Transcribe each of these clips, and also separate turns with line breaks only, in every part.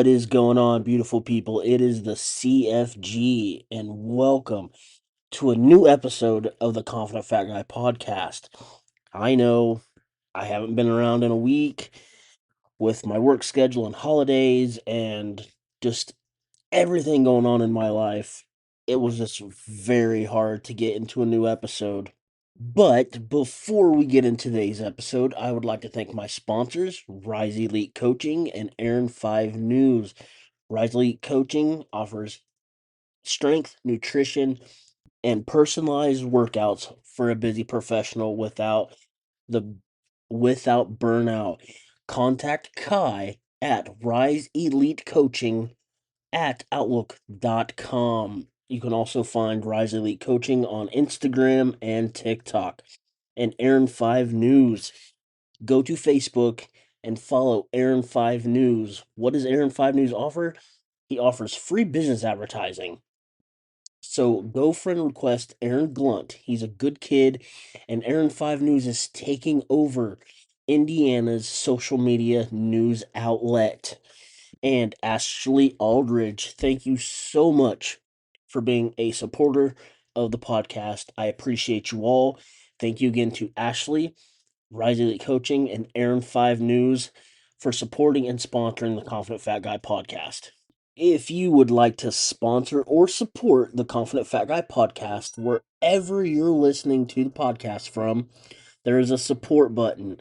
What is going on, beautiful people? It is the CFG, and welcome to a new episode of the Confident Fat Guy podcast. I know I haven't been around in a week with my work schedule and holidays and just everything going on in my life. It was just very hard to get into a new episode. But before we get into today's episode, I would like to thank my sponsors, Rise Elite Coaching and Aaron 5 News. Rise Elite Coaching offers strength, nutrition, and personalized workouts for a busy professional the without burnout. Contact Kai at Rise Elite Coaching at outlook.com. You can also find Rise Elite Coaching on Instagram and TikTok. And Aaron 5 News. Go to Facebook and follow Aaron 5 News. What does Aaron 5 News offer? He offers free business advertising. So go friend request Aaron Glunt. He's a good kid, and Aaron 5 News is taking over Indiana's social media news outlet. And Ashley Aldridge, thank you so much for being a supporter of the podcast. I appreciate you all. Thank you again to Ashley, Rise Elite Coaching, and Aaron 5 News for supporting and sponsoring the Confident Fat Guy podcast. If you would like to sponsor or support the Confident Fat Guy podcast, wherever you're listening to the podcast from, there is a support button.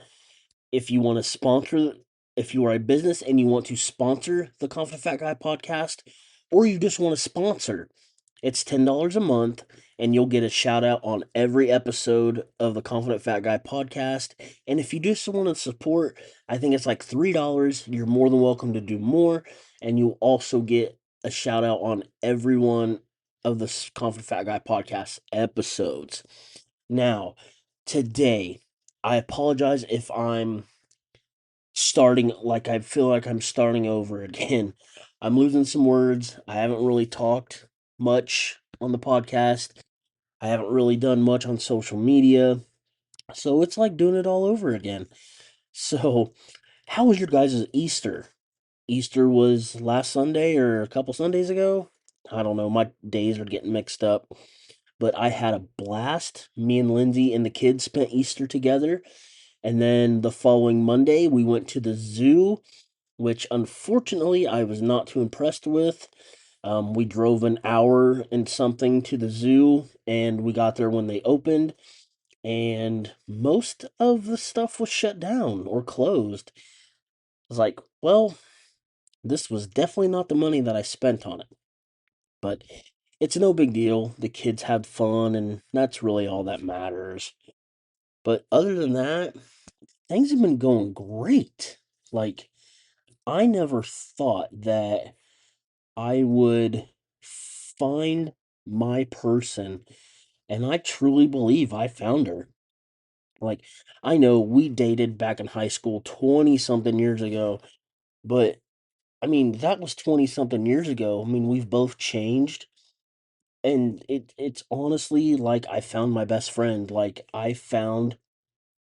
If you want to sponsor, if you are a business and you want to sponsor the Confident Fat Guy podcast, or you just want to sponsor, it's $10 a month, and you'll get a shout out on every episode of the Confident Fat Guy podcast. And if you just want to support, I think it's like $3. You're more than welcome to do more, and you'll also get a shout out on every one of the Confident Fat Guy podcast episodes. Now, today, I apologize if I'm starting like I feel like I'm starting over again. I'm losing some words. I haven't really talked much on the podcast. I haven't really done much on social media. So it's like doing it all over again. So, how was your guys' Easter? Easter was last Sunday or a couple Sundays ago? I don't know. My days are getting mixed up. But I had a blast. Me and Lindsay and the kids spent Easter together. And then the following Monday, we went to the zoo, which unfortunately I was not too impressed with. We drove an hour and something to the zoo, and we got there when they opened, and most of the stuff was shut down or closed. I was like, well, this was definitely not the money that I spent on it. But it's no big deal. The kids had fun, and that's really all that matters. But other than that, things have been going great. Like, I never thought that I would find my person, and I truly believe I found her. Like, I know we dated back in high school 20 something years ago, but I mean, that was 20 something years ago. I mean, we've both changed, and it's honestly like I found my best friend. Like, I found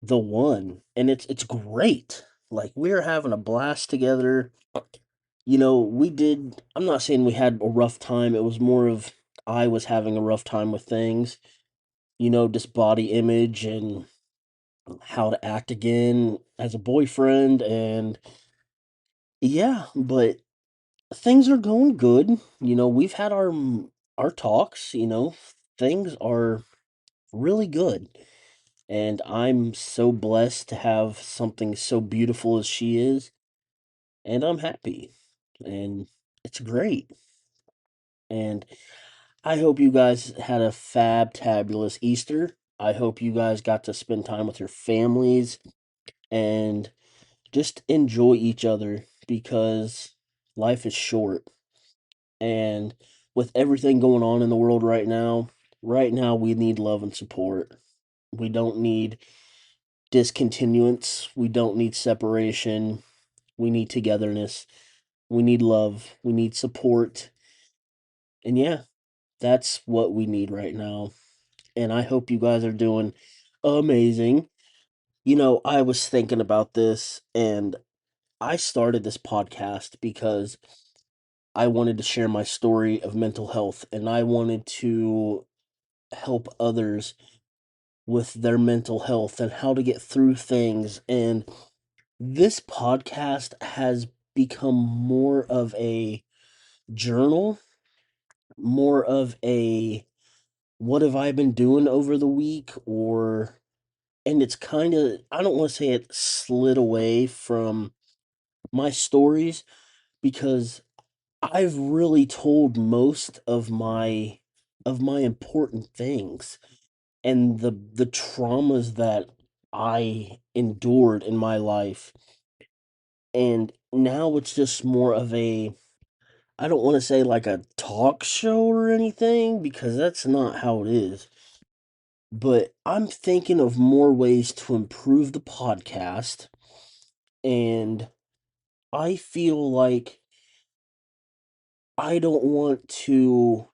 the one, and it's great. Like, we're having a blast together. I'm not saying we had a rough time, it was more of I was having a rough time with things, just body image and how to act again as a boyfriend, and yeah, but things are going good. We've had our talks, things are really good, and I'm so blessed to have something so beautiful as she is, and I'm happy, and it's great. And I hope you guys had a fabulous Easter. I hope you guys got to spend time with your families and just enjoy each other because life is short. And with everything going on in the world right now we need love and support. We don't need discontinuance. We don't need separation. We need togetherness. We need love. We need support. And yeah, that's what we need right now. And I hope you guys are doing amazing. I was thinking about this, and I started this podcast because I wanted to share my story of mental health, and I wanted to help others with their mental health and how to get through things. And this podcast has become more of a journal, more of a what have I been doing over the week, or and it's kind of, I don't want to say it slid away from my stories because I've really told most of my important things and the traumas that I endured in my life. And now it's just more of a, I don't want to say like a talk show or anything because that's not how it is. But I'm thinking of more ways to improve the podcast, and I feel like I don't want to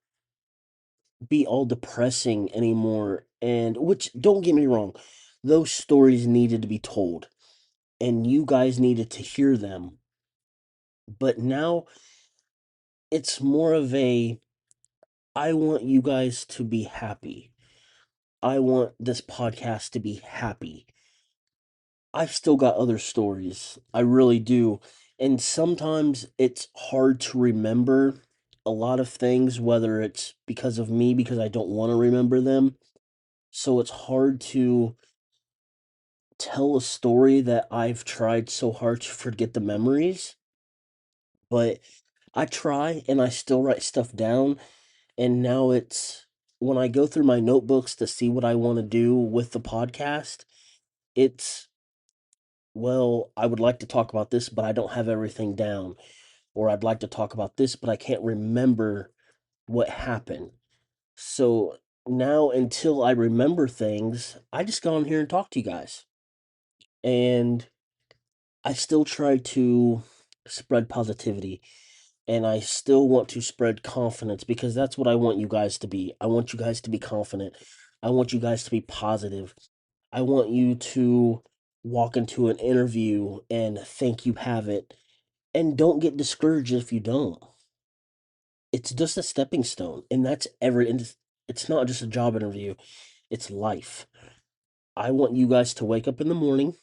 be all depressing anymore. And which, don't get me wrong, those stories needed to be told and you guys needed to hear them. But now it's more of a, I want you guys to be happy. I want this podcast to be happy. I've still got other stories. I really do. And sometimes it's hard to remember a lot of things, whether it's because of me, because I don't want to remember them. So it's hard to tell a story that I've tried so hard to forget the memories. But I try and I still write stuff down. And now it's when I go through my notebooks to see what I want to do with the podcast, it's, well, I would like to talk about this, but I don't have everything down. Or I'd like to talk about this, but I can't remember what happened. So now, until I remember things, I just go on here and talk to you guys. And I still try to spread positivity. And I still want to spread confidence because that's what I want you guys to be. I want you guys to be confident. I want you guys to be positive. I want you to walk into an interview and think you have it. And don't get discouraged if you don't. It's just a stepping stone. And that's every, and it's not just a job interview, it's life. I want you guys to wake up in the morning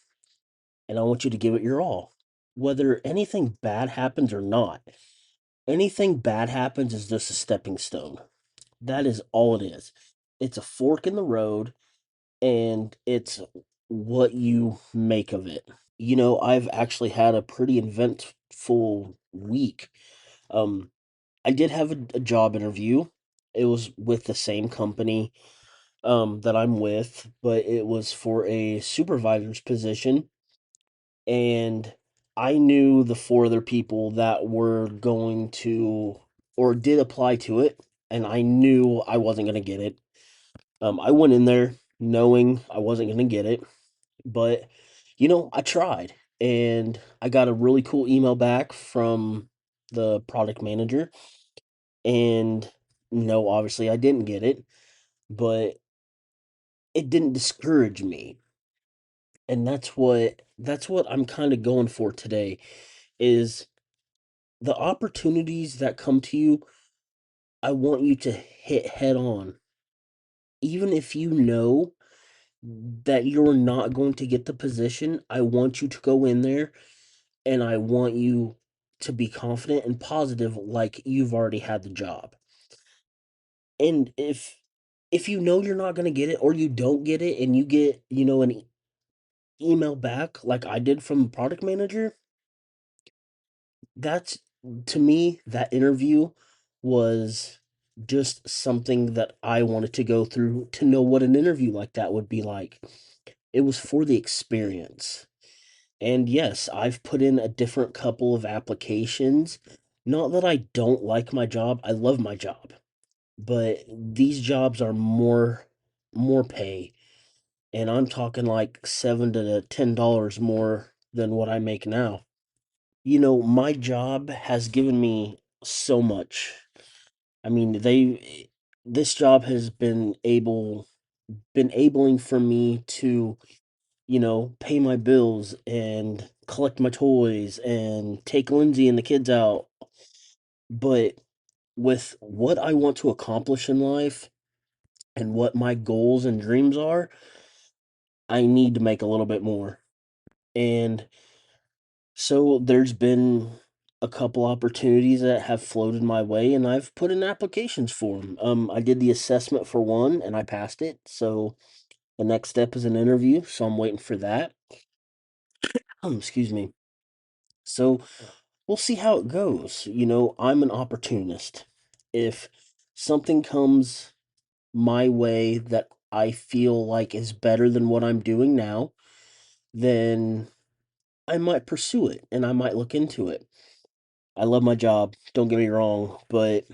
and I want you to give it your all. Whether anything bad happens or not, anything bad happens is just a stepping stone. That is all it is. It's a fork in the road, and it's what you make of it. I've actually had a pretty eventful week. Um, I did have a job interview. It was with the same company that I'm with, but it was for a supervisor's position, and I knew the four other people that were going to or did apply to it, and I knew I wasn't going to get it. I went in there knowing I wasn't going to get it, but I tried, and I got a really cool email back from the product manager, and no, obviously I didn't get it, but it didn't discourage me. And that's what I'm kind of going for today is the opportunities that come to you, I want you to hit head on. Even if you know that you're not going to get the position, I want you to go in there and I want you to be confident and positive like you've already had the job. And if you know you're not going to get it or you don't get it and you get, an email back like I did from the product manager, that's, to me, that interview was just something that I wanted to go through to know what an interview like that would be like. It was for the experience. And yes, I've put in a different couple of applications. Not that I don't like my job, I love my job. But these jobs are more pay. And I'm talking like $7 to $10 more than what I make now. My job has given me so much. I mean, this job has been enabling for me to, pay my bills and collect my toys and take Lindsay and the kids out. But with what I want to accomplish in life and what my goals and dreams are, I need to make a little bit more. And so there's been a couple opportunities that have floated my way, and I've put in applications for them. I did the assessment for one, and I passed it. So the next step is an interview. So I'm waiting for that. Excuse me. So we'll see how it goes. I'm an opportunist. If something comes my way that I feel like is better than what I'm doing now, then I might pursue it and I might look into it. I love my job, don't get me wrong, but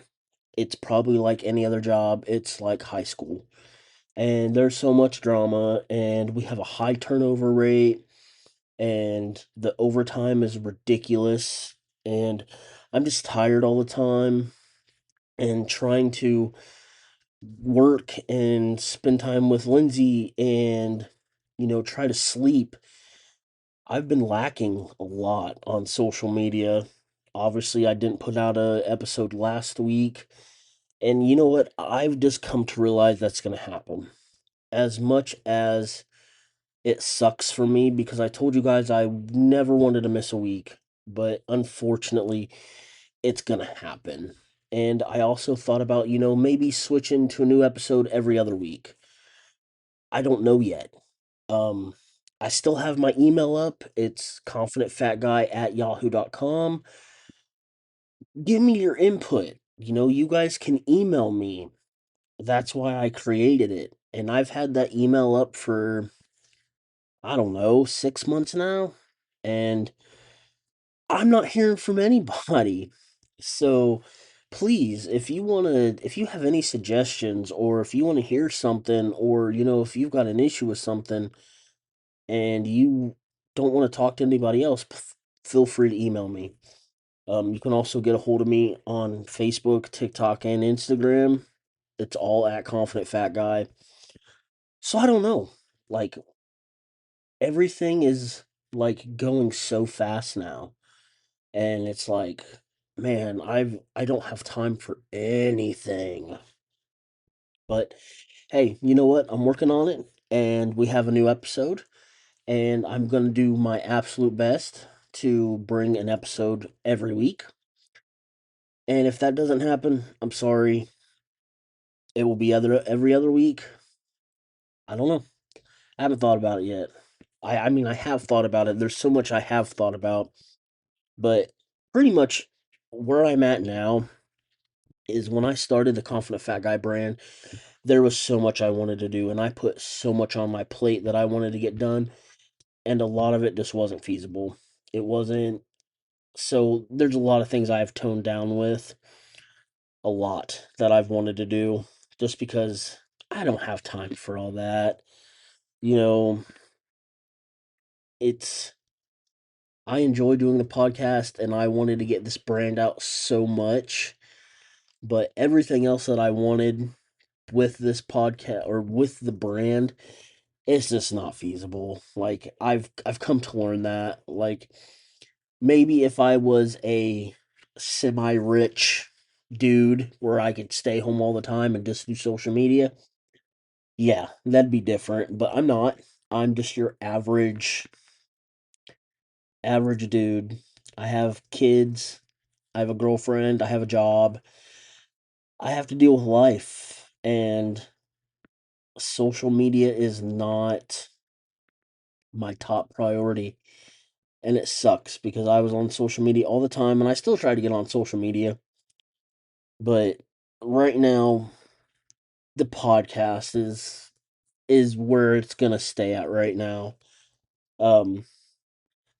it's probably like any other job. It's like high school. And there's so much drama, and we have a high turnover rate, and the overtime is ridiculous. And I'm just tired all the time and trying to work and spend time with Lindsay and, try to sleep. I've been lacking a lot on social media. Obviously, I didn't put out a episode last week. And you know what? I've just come to realize that's going to happen. As much as it sucks for me because I told you guys I never wanted to miss a week, but unfortunately, it's going to happen. And I also thought about, maybe switching to a new episode every other week. I don't know yet. Um, I still have my email up. It's confidentfatguy@yahoo.com. Give me your input. You guys can email me. That's why I created it. And I've had that email up for, I don't know, 6 months now. And I'm not hearing from anybody. So please, if you have any suggestions or if you want to hear something or, if you've got an issue with something and you don't want to talk to anybody else, feel free to email me. You can also get a hold of me on Facebook, TikTok, and Instagram. It's all at Confident Fat Guy. So I don't know. Like everything is like going so fast now. And it's like, man, I don't have time for anything. But hey, you know what? I'm working on it and we have a new episode and I'm going to do my absolute best to bring an episode every week. And if that doesn't happen, I'm sorry. It will be every other week. I don't know. I haven't thought about it yet. I mean I have thought about it. There's so much I have thought about, but pretty much where I'm at now is when I started the Confident Fat Guy brand, there was so much I wanted to do and I put so much on my plate that I wanted to get done and a lot of it just wasn't feasible. It wasn't. So there's a lot of things I've toned down with, a lot that I've wanted to do just because I don't have time for all that. You know, it's I enjoy doing the podcast and I wanted to get this brand out so much, but everything else that I wanted with this podcast or with the brand, it's just not feasible. Like I've come to learn that. Like maybe if I was a semi-rich dude where I could stay home all the time and just do social media, yeah, that'd be different, but I'm not. I'm just your average dude. I have kids, I have a girlfriend, I have a job. I have to deal with life and social media is not my top priority. And it sucks because I was on social media all the time and I still try to get on social media. But right now, the podcast is where it's gonna stay at right now. Um,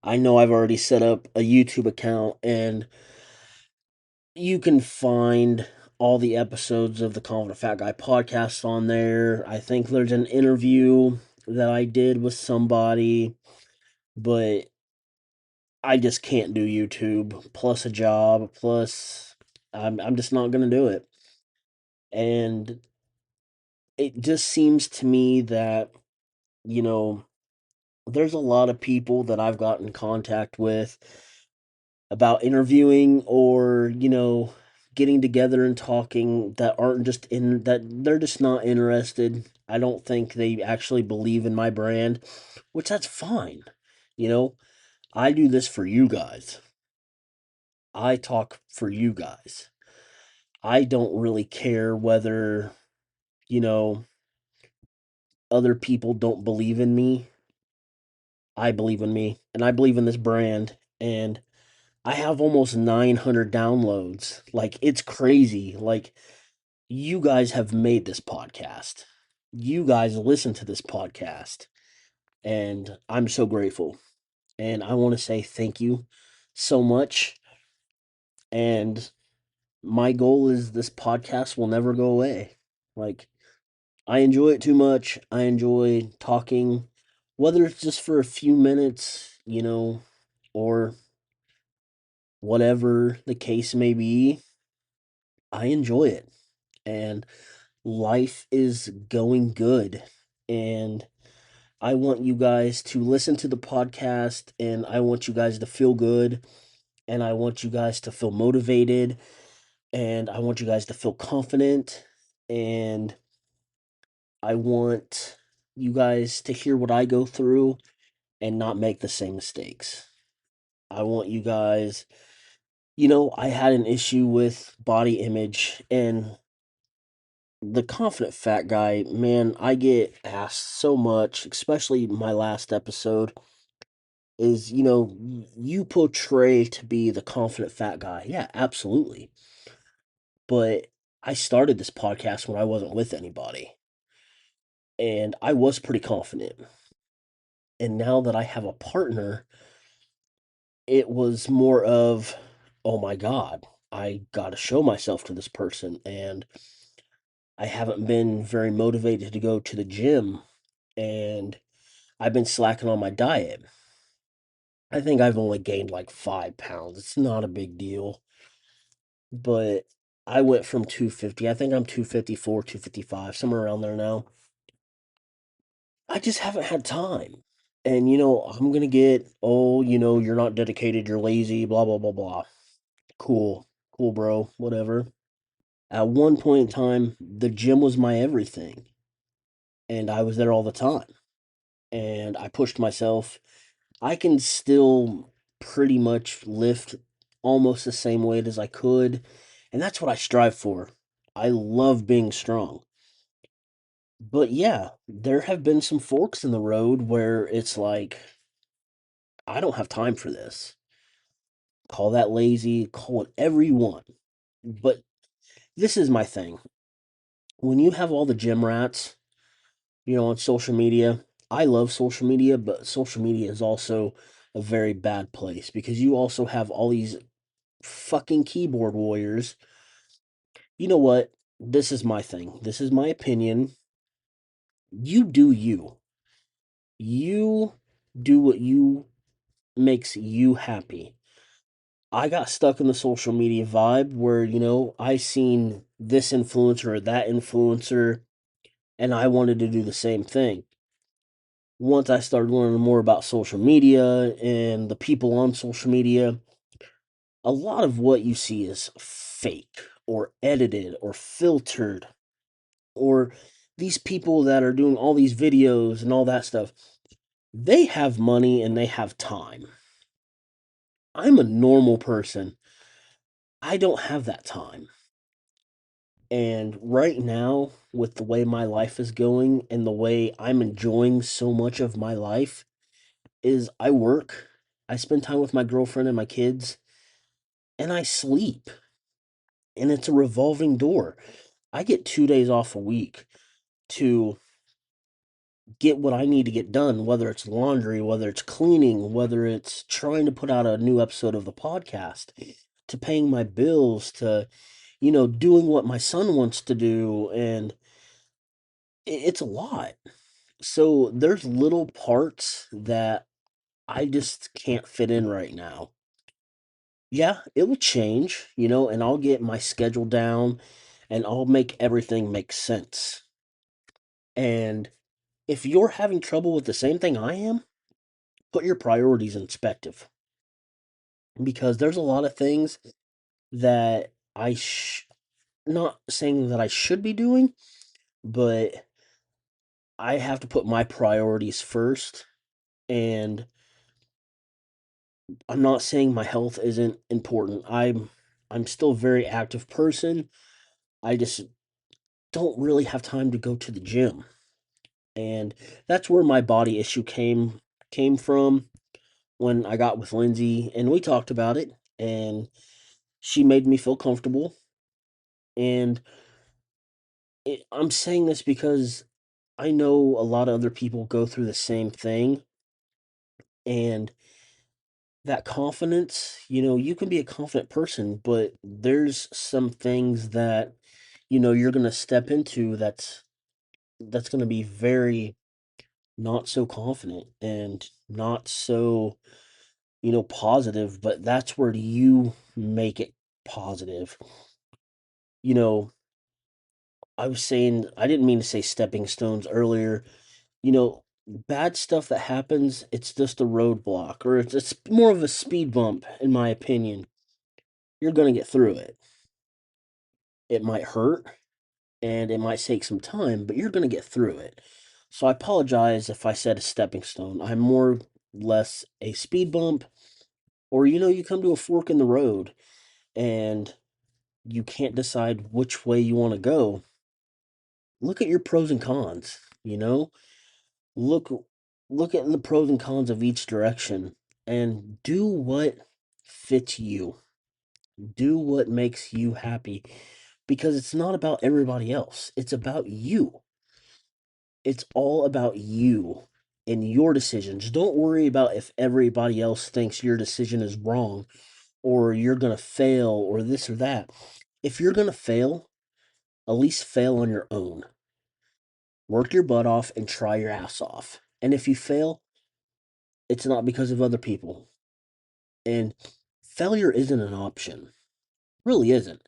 I know I've already set up a YouTube account and you can find all the episodes of the Confident Fat Guy podcast on there. I think there's an interview that I did with somebody, but I just can't do YouTube plus a job plus I'm just not gonna do it. And it just seems to me that, you know, there's a lot of people that I've got in contact with about interviewing or, getting together and talking that aren't just in that they're just not interested. I don't think they actually believe in my brand, which that's fine. You know, I do this for you guys. I talk for you guys. I don't really care whether, you know, other people don't believe in me. I believe in me and I believe in this brand, and I have almost 900 downloads. Like, it's crazy. Like, you guys have made this podcast. You guys listen to this podcast, and I'm so grateful. And I want to say thank you so much. And my goal is this podcast will never go away. Like, I enjoy it too much. I enjoy talking, whether it's just for a few minutes, or whatever the case may be. I enjoy it. And life is going good. And I want you guys to listen to the podcast, and I want you guys to feel good, and I want you guys to feel motivated, and I want you guys to feel confident, and I want you guys to hear what I go through and not make the same mistakes. I want you guys, I had an issue with body image, and the confident fat guy, man, I get asked so much, especially my last episode, is, you portray to be the confident fat guy. Yeah, absolutely. But I started this podcast when I wasn't with anybody, and I was pretty confident. And now that I have a partner, it was more of, oh my God, I got to show myself to this person. And I haven't been very motivated to go to the gym, and I've been slacking on my diet. I think I've only gained like 5 pounds. It's not a big deal, but I went from 250. I think I'm 254, 255, somewhere around there now. I just haven't had time. And, I'm going to get, oh, you're not dedicated, you're lazy, blah, blah, blah, blah. Cool. Cool, bro. Whatever. At one point in time, the gym was my everything, and I was there all the time. And I pushed myself. I can still pretty much lift almost the same weight as I could, and that's what I strive for. I love being strong. But yeah, there have been some forks in the road where it's like, I don't have time for this. Call that lazy, call whatever you want. But this is my thing. When you have all the gym rats, on social media, I love social media, but social media is also a very bad place because you also have all these fucking keyboard warriors. You know what? This is my thing. This is my opinion. You do you. You do what you makes you happy. I got stuck in the social media vibe where, I seen this influencer or that influencer, and I wanted to do the same thing. Once I started learning more about social media and the people on social media, a lot of what you see is fake or edited or filtered, or these people that are doing all these videos and all that stuff, they have money and they have time. I'm a normal person. I don't have that time. And right now, with the way my life is going and the way I'm enjoying so much of my life, is I work, I spend time with my girlfriend and my kids, and I sleep. And it's a revolving door. I get 2 days off a week to get what I need to get done, whether it's laundry, whether it's cleaning, whether it's trying to put out a new episode of the podcast, to paying my bills, to, doing what my son wants to do. And it's a lot. So there's little parts that I just can't fit in right now. Yeah, it will change, and I'll get my schedule down and I'll make everything make sense. And if you're having trouble with the same thing I am, put your priorities in perspective, because there's a lot of things that I not saying that I should be doing, but I have to put my priorities first. And I'm not saying my health isn't important. I'm still a very active person. I just don't really have time to go to the gym. And that's where my body issue came from when I got with Lindsay and we talked about it and she made me feel comfortable. And I'm saying this because I know a lot of other people go through the same thing, and that confidence, you can be a confident person, but there's some things that you're going to step into that's going to be very not so confident and not so positive, but that's where you make it positive. you know I was saying, I didn't mean to say stepping stones earlier. Bad stuff that happens, it's just a roadblock, or it's more of a speed bump, in my opinion. You're going to get through it. It might hurt and it might take some time, but you're going to get through it. So I apologize if I said a stepping stone. I'm more or less a speed bump, or you come to a fork in the road and you can't decide which way you want to go. Look at your pros and cons, look look at the pros and cons of each direction and do what fits you. Do what makes you happy, because it's not about everybody else. It's about you. It's all about you and your decisions. Don't worry about if everybody else thinks your decision is wrong or you're going to fail or this or that. If you're going to fail, at least fail on your own. Work your butt off and try your ass off. And if you fail, it's not because of other people. And failure isn't an option. Really isn't.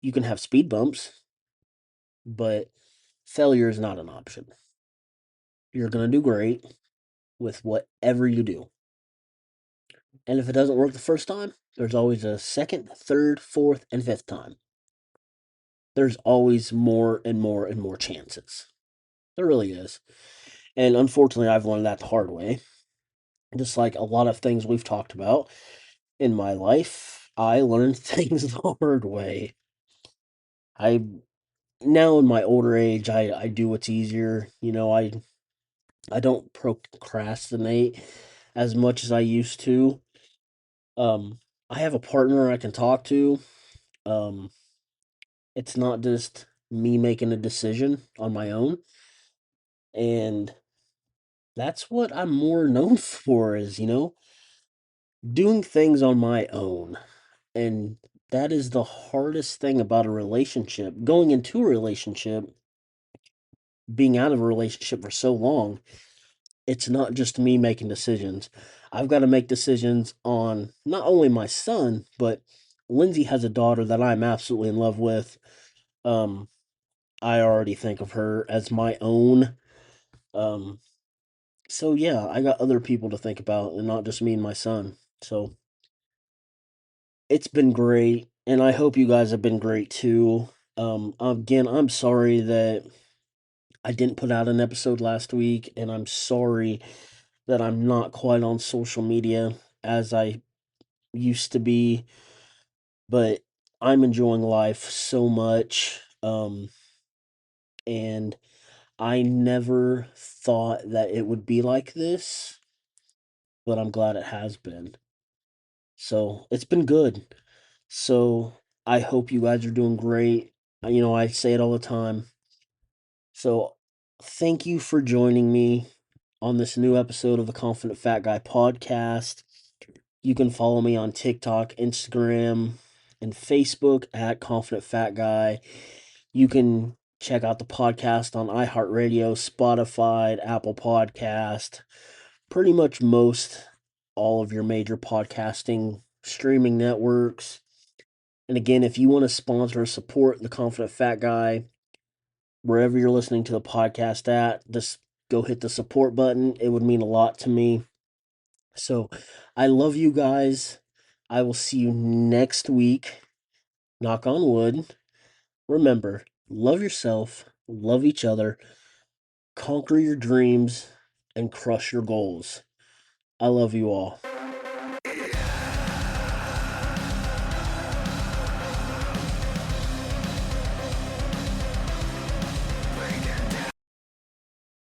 You can have speed bumps, but failure is not an option. You're going to do great with whatever you do. And if it doesn't work the first time, there's always a second, third, fourth, and fifth time. There's always more and more and more chances. There really is. And unfortunately, I've learned that the hard way. Just like a lot of things we've talked about in my life, I learned things the hard way. I Now in my older age, I do what's easier. I don't procrastinate as much as I used to. Um, I have a partner I can talk to. Um, it's not just me making a decision on my own, and that's what I'm more known for is, doing things on my own. And that is the hardest thing about a relationship. Going into a relationship, being out of a relationship for so long, it's not just me making decisions. I've got to make decisions on not only my son, but Lindsay has a daughter that I'm absolutely in love with. Um, I already think of her as my own. Um, so yeah, I got other people to think about and not just me and my son. So it's been great, and I hope you guys have been great too. Again, I'm sorry that I didn't put out an episode last week, and I'm sorry that I'm not quite on social media as I used to be, but I'm enjoying life so much. And I never thought that it would be like this, but I'm glad it has been. So it's been good. So I hope you guys are doing great. I say it all the time. So thank you for joining me on this new episode of the Confident Fat Guy podcast. You can follow me on TikTok, Instagram, and Facebook at Confident Fat Guy. You can check out the podcast on iHeartRadio, Spotify, Apple Podcast, pretty much most all of your major podcasting streaming networks. And again, if you want to sponsor or support the Confident Fat Guy, wherever you're listening to the podcast at, just go hit the support button. It would mean a lot to me. So I love you guys. I will see you next week. knock on wood. Remember, love yourself, love each other, conquer your dreams, and crush your goals. I love you all.